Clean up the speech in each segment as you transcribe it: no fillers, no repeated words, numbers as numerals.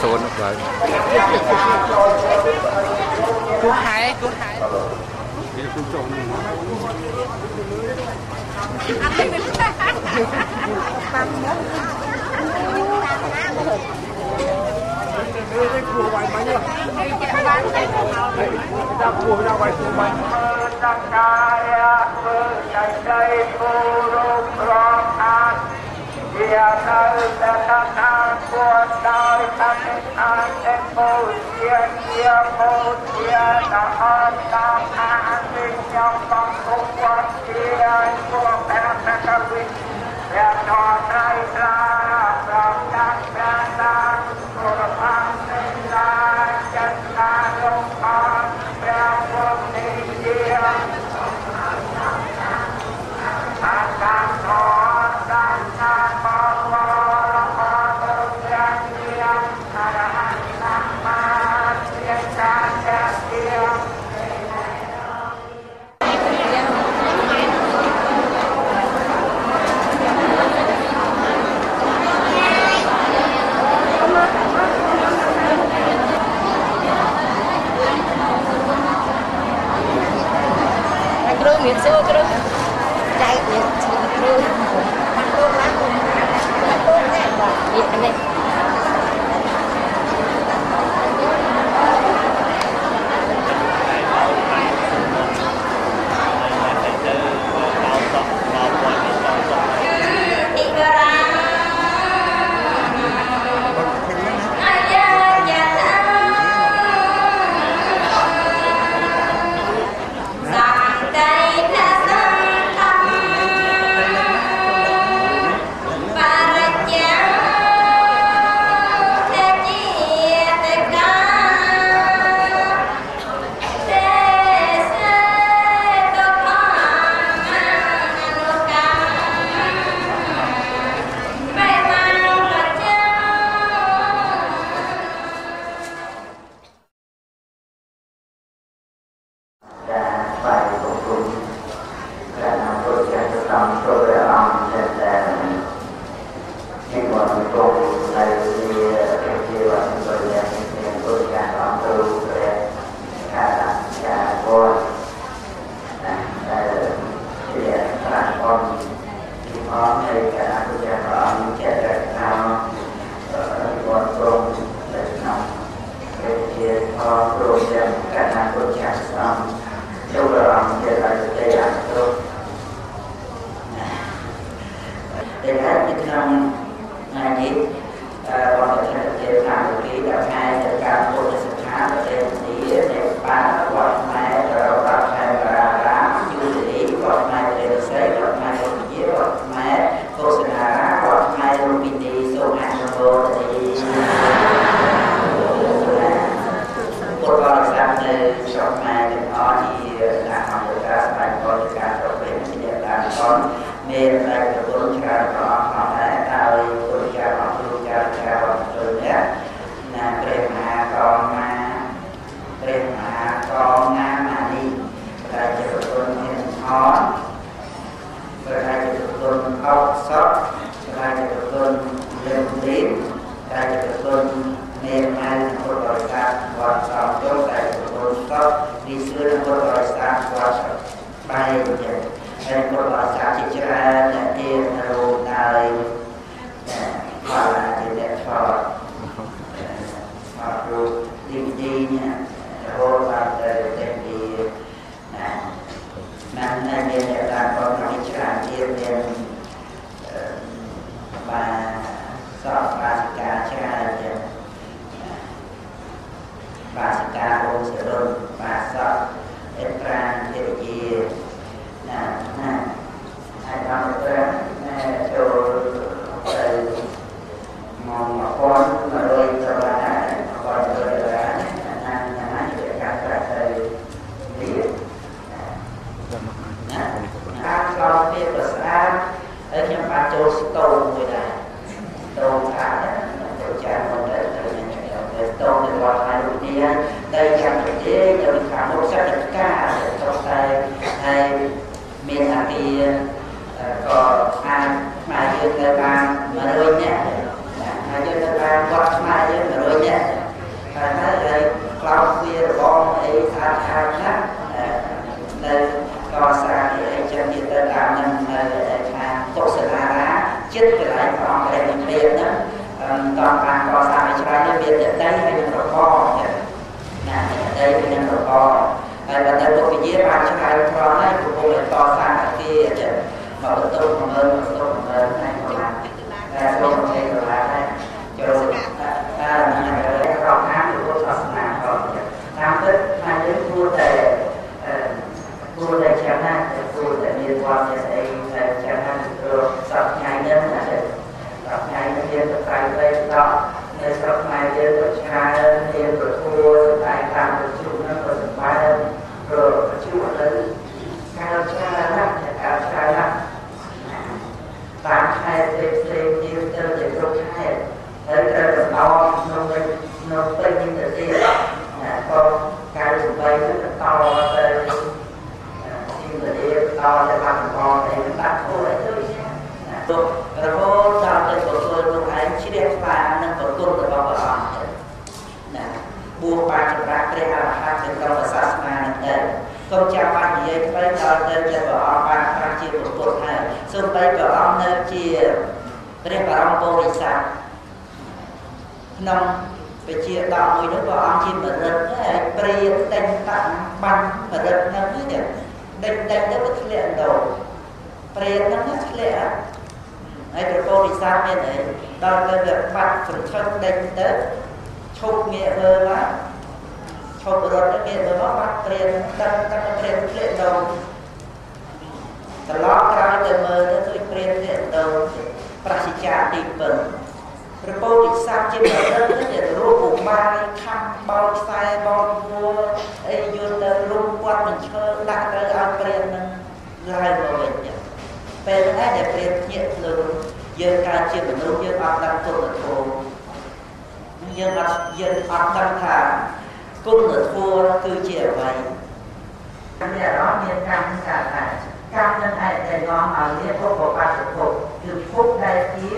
Xôn rồi. Cô Hải. Miễn xưa cái đó chạy miễn xưa ăn tốt lắm ăn tốt nha điện này Hãy subscribe cho kênh Ghiền Mì Gõ để không bỏ lỡ ទៅក្រៅទៅដល់នៅស្រុកខ្មែរយើងក៏ច្រើនមានប្រធួសម្ដែងតាមប្រជុំនឹងក៏សម្បែងប្រជុំទៅការច្រើនណាស់ការច្រើនណាស់តាមខេត្តផ្សេងៗទៀតទៅជាគ្រប់ខេត្តហើយត្រូវបន្តក្នុងពេញទៅទៀតណាក៏ការសម្បែងនឹងបន្តទៅជាវិទ្យាបន្តទៅបានបន្តទៅដាក់គោលឲ្យទៅទុករហូតដល់ទៅទទួលខ្លួនឯងជ្រះថ្លានឹងប្រគុណរបស់ព្រះអង្គណាបួសបានចម្រាស់ព្រះអរហន្តក្នុងក្រុមសាសនានឹងទៅកុំចាំបាច់និយាយទៅដល់ទៅចិត្តព្រះអង្គបានត្រាស់ជាពុទ្ធហើយសូម្បីព្រះអង្គនៅជាព្រះបរមពុរិស័ទក្នុងវិជាដកមួយនោះព្រះអង្គជាមរិទ្ធហើយព្រានតែងតាំងបានមរិទ្ធនៅនេះដេញទៅវាធ្លាក់ដោព្រានហ្នឹងធ្លាក់ហើយព្រះពោធិសត្វមានអីដល់ទៅវាបាត់សន្ធឹកដេញទៅឈប់ងាកមើលមកឈប់រត់ទៅងាកមើលមកបាត់ព្រានទឹកព្រានធ្លាក់ដោត្រឡប់ក្រោយទៅមើលទៅឃើញព្រានធ្លាក់ដោប្រសិជ្ជាទីពឹងព្រះពោធិសត្វជាបរិទ្ធជារូបឧបាយខំបោកខ្សែបោកវួរអីយល់ទៅរូបគាត់មិនឈើដាក់ទៅឲ្យព្រាននឹងឡើងមកវិញពេលហ្នឹងដែលព្រានភ្ញាក់ខ្លួនយើងកើតជាមនុស្សយើងអត់ដឹងគុណធម៌យើងអត់ដឹងថាគុណធម៌គឺជាអ្វីមានអារម្មណ៍មានកម្មកើតដែរកម្មនឹងឯងដែលនាំឲ្យមានភពបបាត់ភពគឺភពដែលជា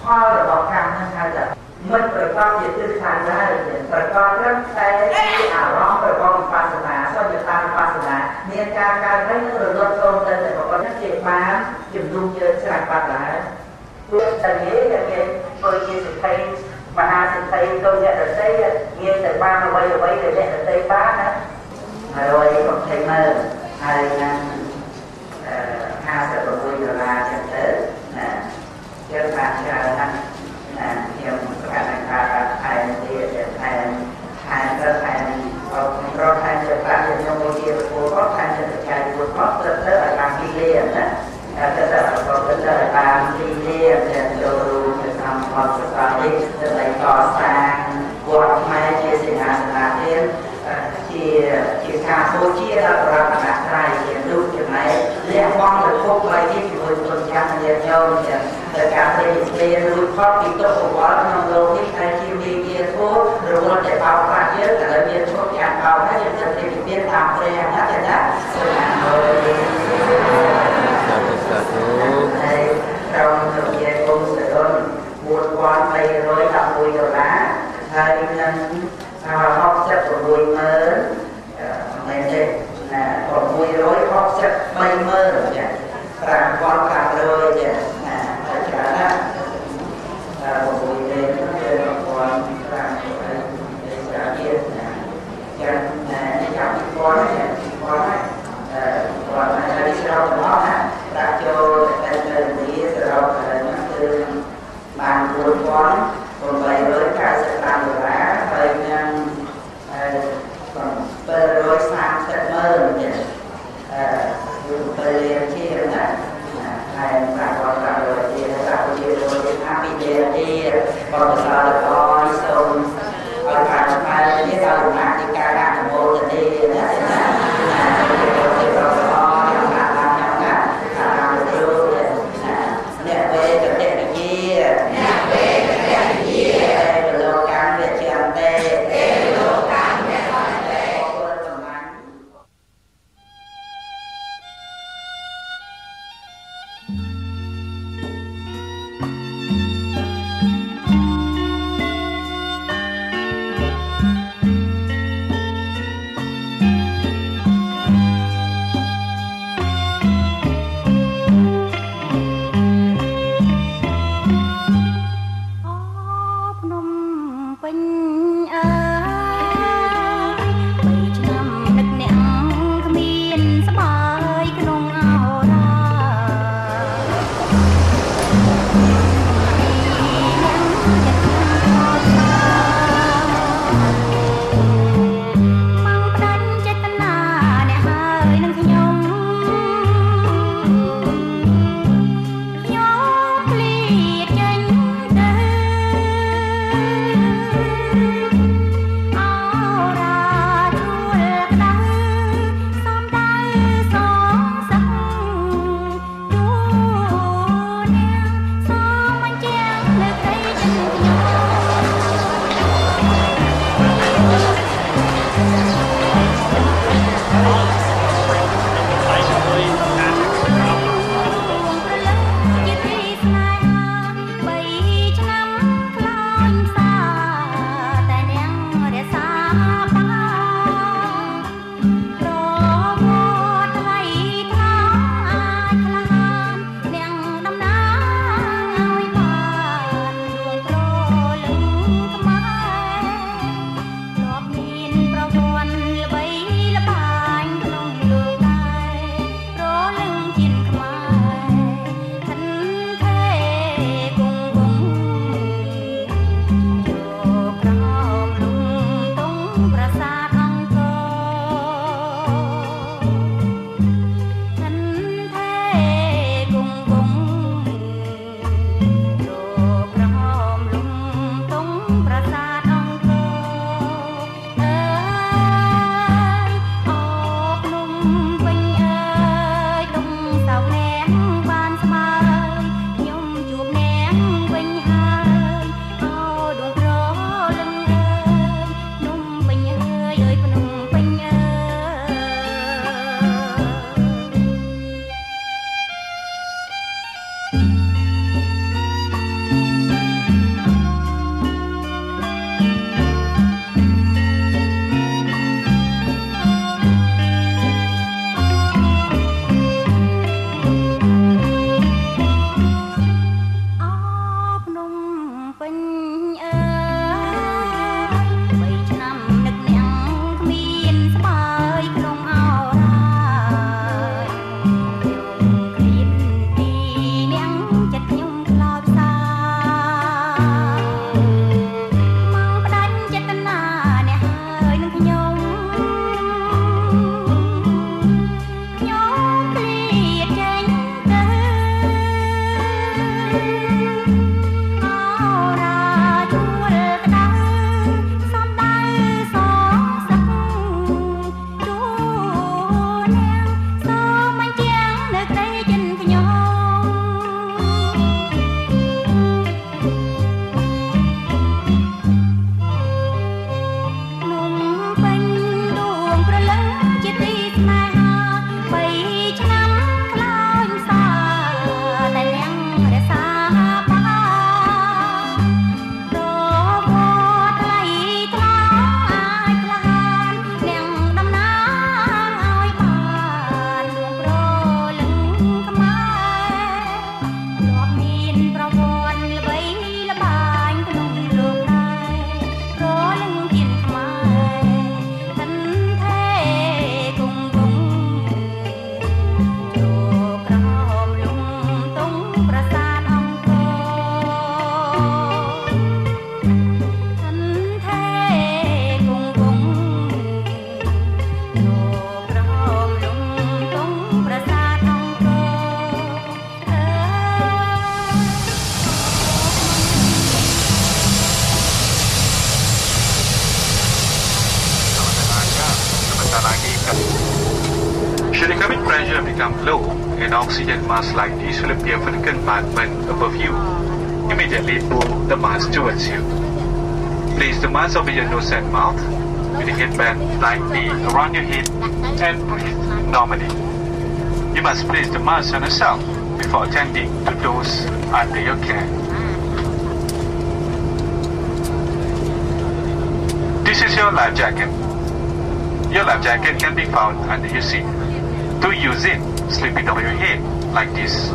ផលរបស់កម្មនឹងហៅថាមិនប្រកបជាទិដ្ឋានឡើយប្រកបត្រឹមតែជាអារម្មណ៍ប្រកបវិបស្សនាសច្ចតាវិបស្សនាមានការកើតហើយនឹងរលត់ចូលទៅតែប៉ុណ្ណឹងជាបានជំនុំយើងស្រាច់បាត់ដែរព្រោះតែនិយាយតែគេធ្វើជាសិទ្ធិមហាសិទ្ធិទៅអ្នកដទៃងាយទៅបានអ្វីដែលអ្នកដទៃបានណាហើយក៏ឃើញមើលហើយនឹង$56ចឹងទៅណាយើងបានច្រើនណាស់ណាខ្ញុំប្រកាសថាខែទៀតខែទៅខែរកខែទៅប្រាក់ខ្ញុំមួយជាពូក៏ខែទៅចែកពូក៏ទៅឲ្យបាន2លានណាតែទៅឲ្យបាន2លានទៅចូលរួមនៅក្នុងផលប្រកបនេះដើម្បីកសាងវត្តខ្មែរជាសិង្ហាសនៈទៀតជាការបូជាដល់ព្រះរតនត្រ័យជារូបចំណែកលះបង់ទៅភពបីនេះជាមួយគុណចាស់ញាតិញោមចឹងតែការប្រតិស្ទេរួចផុតពីទុក្ខកង្វល់ក្នុងលោកនេះតែជាមេគាធម៌រវល់តែបោកប្រាស់យើងតែមានឈប់យ៉ាងបោកហើយយើងទៅទីមានតាមព្រះណាចឹងណាសូមអរគុណសាធុហើយក្រុមជំនាញគុំសរុន$4,311ហើយនឹង66,000មែនទេណា663,000ចា5,500ចាណាច្រើនណាស់6លេខទៅ1,500ច្រើនទៀតណាចាណាចាប់1,000ណា1,000ហើយស្រោបទាំងអស់ណាដាក់ចូលទៅនីស្រោបហ្នឹងគឺបាន$4,895ហើយនឹង730,000ទៀតគឺពេលជាណាហើយ5,500ទៀតដាក់ជាដូចថាពីទៀតបបសាលអយសូមឲ្យបានស្មើនេះដល់ដំណាក់ទីការដាក់មោទនីណាណាទៅបបអយណាណាតាមទៅអ្នកវេកតេនីអ្នកវេកតេនីលោកកម្មវិជាអន្តេលោកកម្មវិអន្តេគុណតំណាង Should the cabin pressure become low, an oxygen mask like this will appear from the compartment above you. Immediately pull the mask towards you. Place the mask over your nose and mouth with the headband tightly around your head and breathe normally. You must place the mask on yourself before attending to those under your care. This is your life jacket. Your life jacket can be found under your seat. To use it, slip it over your head like this.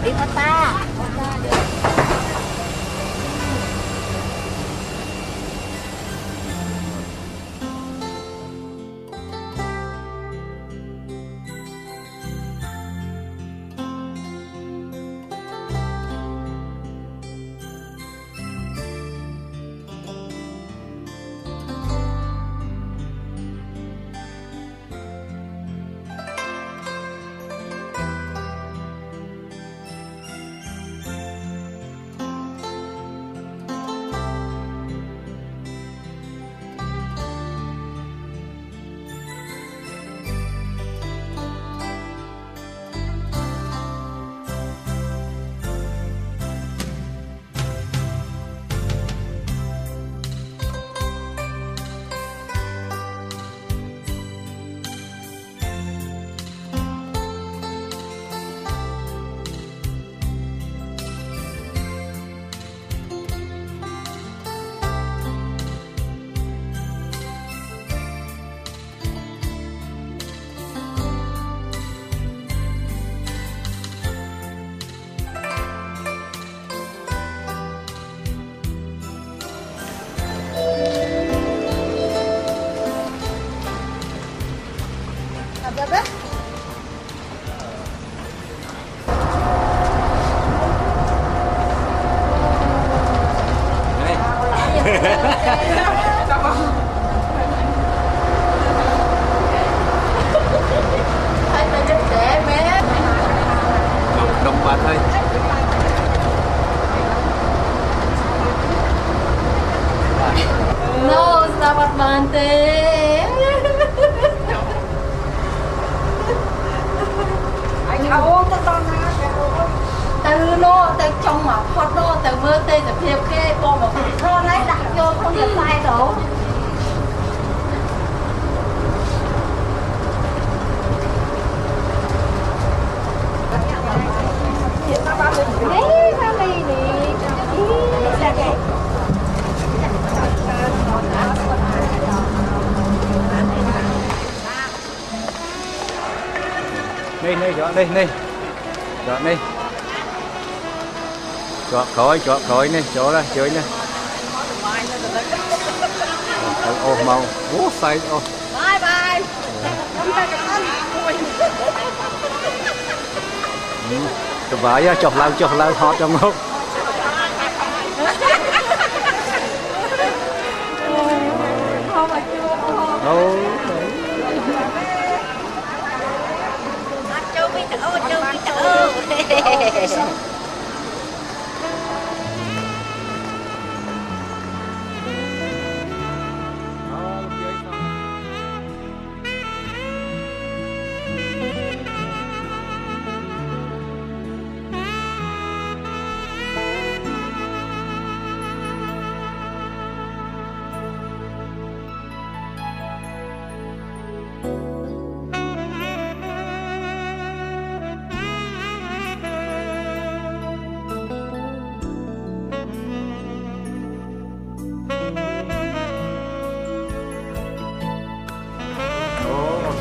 Đi ta. bạn ơi no sao bắt bàn thế anh không có con từ nó từ trong mà phật nó từ mơ tê từ phiêu kê bom mà thơ lấy đặt vô không được tay đâu đấy sao mày đi này chọn đây này chọn đây chọn khói này chỗ đây chơi này ô màu ô say ô bye bye tụi vải chọc lao họ trong không đâu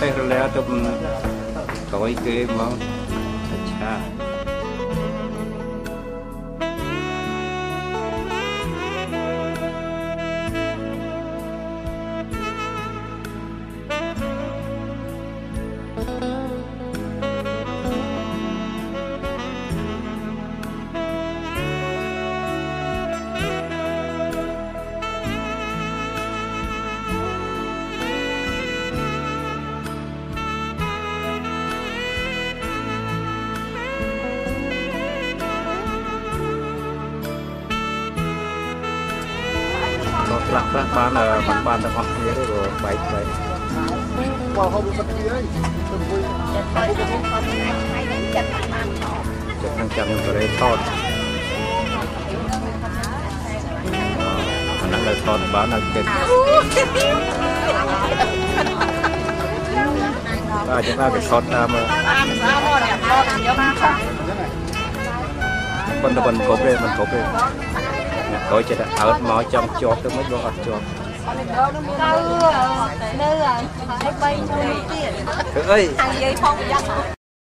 teh lea tu koi ke mau अच्छा lắc bán là bán được hoặc kia đấy rồi bảy vào không bị kia ấy chụp thằng chăn rồi đây to năng là to bán là kết chúng ta phải sót mà bần cốp đây coi cho đã ớt máu trong chóp tôi mới vô ớt chóp ơi